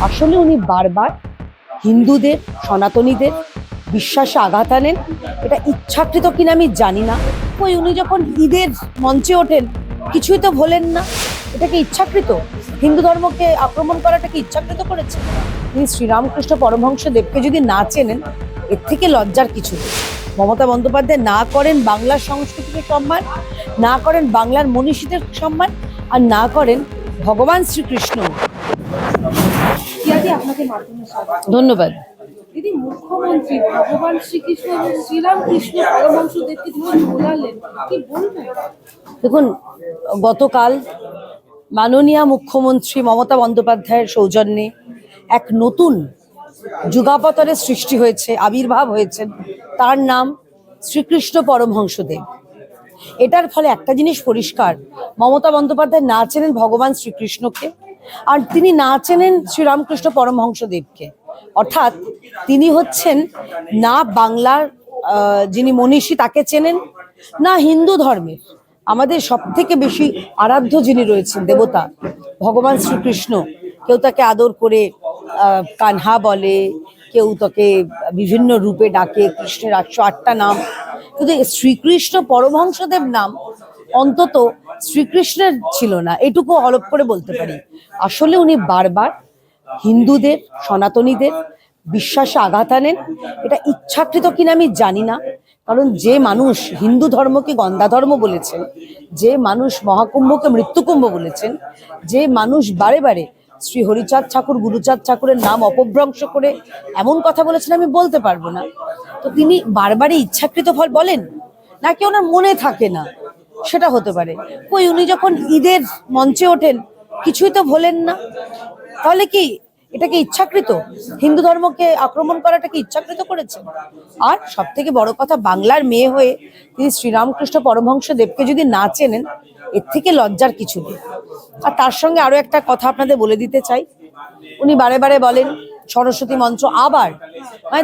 আসলে উনি বারবার হিন্দুদের, সনাতনীদের বিশ্বাসে আঘাত আনেন। এটা ইচ্ছাকৃত কিনা আমি জানি না। উনি যখন ঈদের মঞ্চে ওঠেন কিছুই তো ভোলেন না। এটা কি ইচ্ছাকৃত? হিন্দু ধর্মকে আক্রমণ করাটা কি ইচ্ছাকৃত করেছে? তিনি শ্রীরামকৃষ্ণ পরমহংস দেবকে যদি না চেনেন, এর থেকে লজ্জার কিছু নেই। মমতা বন্দ্যোপাধ্যায় না করেন বাংলার সংস্কৃতিকে সম্মান, না করেন বাংলার মনীষীদের সম্মান, আর না করেন ভগবান শ্রীকৃষ্ণ। আপনাকে মাধ্যমে স্বাগত। ধন্যবাদ। দিদি, মুখ্যমন্ত্রী ভগবান শ্রীকৃষ্ণ এবং শ্রীরামকৃষ্ণ পরমহংসদেবকে তিনি বোলালেন, কি বলবেন? দেখুন, গতকাল মাননীয় মুখ্যমন্ত্রী মমতা বন্দ্যোপাধ্যায়ের সৌজন্যে এক নতুন যুগাবতারের সৃষ্টি হয়েছে, আবির্ভাব হয়েছেন। তার নাম শ্রীকৃষ্ণ পরমহংসদেব। এটার ফলে একটা জিনিস পরিষ্কার, মমতা বন্দ্যোপাধ্যায় না চেনেন ভগবান শ্রীকৃষ্ণকে, আর তিনি না চেনেন শ্রীরামকৃষ্ণ পরমহংসদেবকে। অর্থাৎ তিনি হচ্ছেন না বাংলার যিনি মনীষী তাকে চেনেন, না হিন্দু ধর্মের আমাদের সব থেকে বেশি আরাধ্য যিনি রয়েছেন দেবতা ভগবান শ্রীকৃষ্ণ। কেউ তাকে আদর করে কানহা বলে, কেউ তাকে বিভিন্ন রূপে ডাকে, কৃষ্ণের 808টা নাম। কিন্তু শ্রীকৃষ্ণ পরমহংসদেব নাম অন্তত শ্রীকৃষ্ণের ছিল না, এটুকু হলপ করে বলতে পারি। আসলে উনি বারবার হিন্দুদের, সনাতনীদের বিশ্বাসে আঘাত আনেন। এটা ইচ্ছাকৃত কিনা আমি জানি না। কারণ যে মানুষ হিন্দু ধর্মকে গন্ধা ধর্ম বলেছেন, যে মানুষ মহাকুম্ভকে মৃত্যুকুম্ভ বলেছেন, যে মানুষ বারে বারে শ্রী হরিচাঁদ ঠাকুর, গুরুচাঁদ ঠাকুরের নাম অপভ্রংশ করে এমন কথা বলেছেন আমি বলতে পারবো না। তো তিনি বারবারই ইচ্ছাকৃত ফল বলেন, নাকি ওনার মনে থাকে না, সেটা হতে পারে। উনি যখন ঈদের মঞ্চে ওঠেন কিছুই তো ভোলেন না। তাহলে কি এটাকে ইচ্ছাকৃত? হিন্দু ধর্মকে আক্রমণ করাটা কি ইচ্ছাকৃত করেছেন? আর সব থেকে বড় কথা, বাংলার মেয়ে হয়ে তিনি শ্রীরামকৃষ্ণ পরমহংস দেবকে যদি না চেনেন, এর থেকে লজ্জার কিছু নেই। আর তার সঙ্গে আরো একটা কথা আপনাদের বলে দিতে চাই, উনি বারে বারে বলেন সরস্বতী মন্ত্র। আবার মানে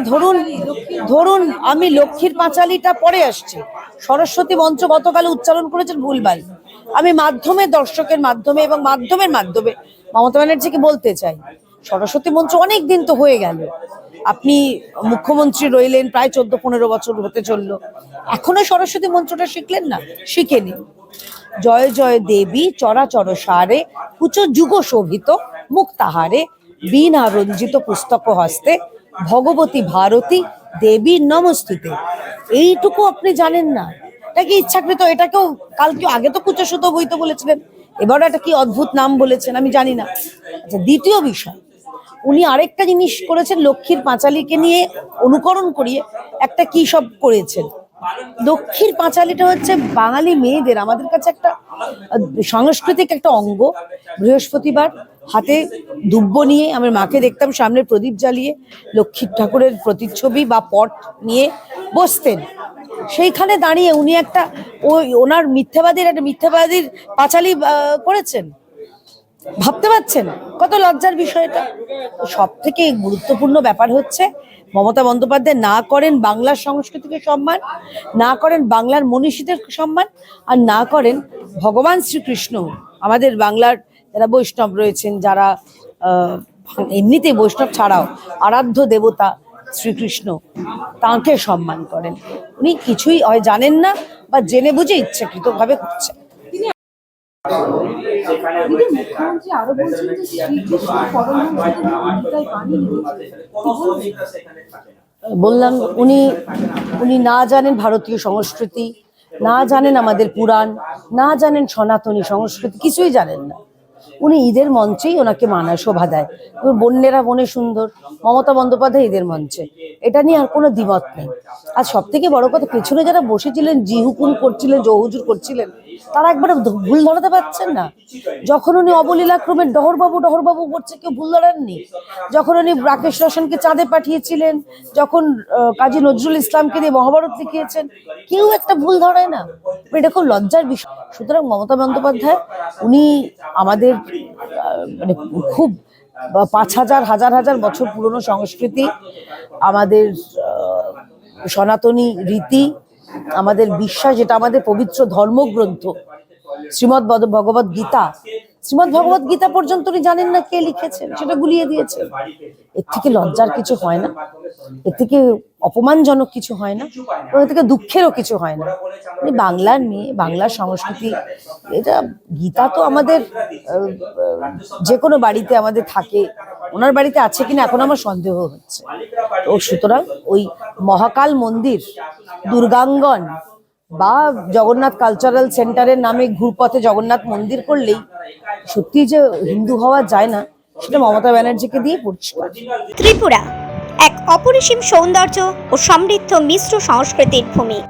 ধরুন আমি লক্ষ্মীর পাঁচালীটা পরে আসছে, সরস্বতী মন্ত্র গতকালে উচ্চারণ করেছেন ভুলভাল। আমি দর্শকের মাধ্যমে এবং মাধ্যমের মাধ্যমে মমতা ব্যানার্জিকে বলতে চাই, সরস্বতী মন্ত্র অনেক দিন তো হয়ে গেল। আপনি মুখ্যমন্ত্রী রইলেন, প্রায় 14-15 বছর হতে চললো, এখনো সরস্বতী মন্ত্রটা শিখলেন না? শিখে নিন। জয় জয় দেবী চরাচর সারে, কুচ যুগ শোভিত মুক্তাহারে, বীণা রঞ্জিত পুস্তক হস্তে, ভগবতী ভারতী দেবী নমস্তুতে। এইটুকু আপনি জানেন না? এটা কি ইচ্ছাকৃত? এটাকেও কালকে আগে তো কুচসুত বইতে বলেছিলেন, এবার একটা কি অদ্ভুত নাম বলেছেন আমি জানি না। আচ্ছা, দ্বিতীয় বিষয়, উনি আরেকটা জিনিস করেছেন, লক্ষ্মীর পাঁচালীকে নিয়ে অনুকরণ করিয়ে একটা কি সব করেছেন। লক্ষ্মীর পাঁচালীটা হচ্ছে বাঙালি মেয়েদের, আমাদের কাছে একটা সাংস্কৃতিক একটা অঙ্গ। বৃহস্পতিবার হাতে দুব্য নিয়ে আমার মাকে দেখতাম সামনে প্রদীপ জ্বালিয়ে লক্ষ্মীর ঠাকুরের প্রতিচ্ছবি বা পট নিয়ে বসতেন। সেইখানে দাঁড়িয়ে উনি একটা ওনার মিথ্যাবাদীর পাঁচালী করেছেন। ভাবতে পারছেন কত লজ্জার বিষয় এটা? সব থেকে গুরুত্বপূর্ণ ব্যাপার হচ্ছে, মমতা বন্দ্যোপাধ্যায় না করেন বাংলার সংস্কৃতিকে সম্মান, না করেন বাংলার মনীষীদের সম্মান, আর না করেন ভগবান শ্রীকৃষ্ণ, আমাদের বাংলার যারা বৈষ্ণব রয়েছেন, যারা এমনিতে বৈষ্ণব ছাড়াও আরাধ্য দেবতা শ্রীকৃষ্ণ, তাঁকে সম্মান করেন। উনি কিছুই হয় জানেন না বা জেনে বুঝে ইচ্ছাকৃতভাবে করছেন। মুখ্যমন্ত্রী আরো বলছেন যে শ্রীকৃষ্ণ পরমহংসদেব গীতায় বাণী লিখেছেন। বললাম, উনি না জানেন ভারতীয় সংস্কৃতি, না জানেন আমাদের পুরাণ, না জানেন সনাতনী সংস্কৃতি, কিছুই জানেন না। উনি ঈদের মঞ্চেই ওনাকে মানায়, শোভা দেয়। বন্যেরা বনে সুন্দর, মমতা বন্দ্যোপাধ্যায় ঈদের মঞ্চে, এটা নিয়ে আর কোনো দ্বিমত নেই। আর সব থেকে বড় কথা, পেছনে যারা বসেছিলেন, জিহুকুম করছিলেন, জহুজুর করছিলেন, তারা একবার ভুল ধরাতে পারছেন না। যখন উনি অবলীলাক্রমে ডহরবাবু করছে, কেউ ভুল ধরাননি। যখন উনি রাকেশ রোশনকে চাঁদে পাঠিয়েছিলেন, যখন কাজী নজরুল ইসলামকে দিয়ে মহাভারত লিখিয়েছেন, কেউ একটা ভুল ধরায় না। এটা খুব লজ্জার বিষয়। সুতরাং মমতা বন্দ্যোপাধ্যায় উনি আমাদের মানে খুব 5000 হাজার হাজার বছর পুরনো সংস্কৃতি, আমাদের সনাতনী রীতি, আমাদের বিশ্বাস, যেটা আমাদের পবিত্র ধর্মগ্রন্থ শ্রীমদ্ ভগবদ গীতা, শ্রীমদ্ ভগবত গীতা পর্যন্ত উনি জানেন না কে লিখেছেন, সেটা গুলিয়ে দিয়েছেন। এর থেকে লজ্জার কিছু হয় না, এর থেকে অপমানজনক কিছু হয় না, এবং এর থেকে দুঃখেরও কিছু হয় না। উনি বাংলার মেয়ে, বাংলার সংস্কৃতি, এটা গীতা তো আমাদের যে কোনো বাড়িতে আমাদের থাকে, ওনার বাড়িতে আছে কিনা এখন আমার সন্দেহ হচ্ছে। তো সুতরাং ওই মহাকাল মন্দির, দুর্গাঙ্গন বা জগন্নাথ কালচারাল সেন্টারের নামে ঘুরপথে জগন্নাথ মন্দির করলেই সত্যি যে হিন্দু হওয়া যায় না, সেটা মমতা ব্যানার্জিকে দিয়ে পরিষ্কার। ত্রিপুরা এক অপরিসীম সৌন্দর্য ও সমৃদ্ধ মিশ্র সংস্কৃতির ভূমি।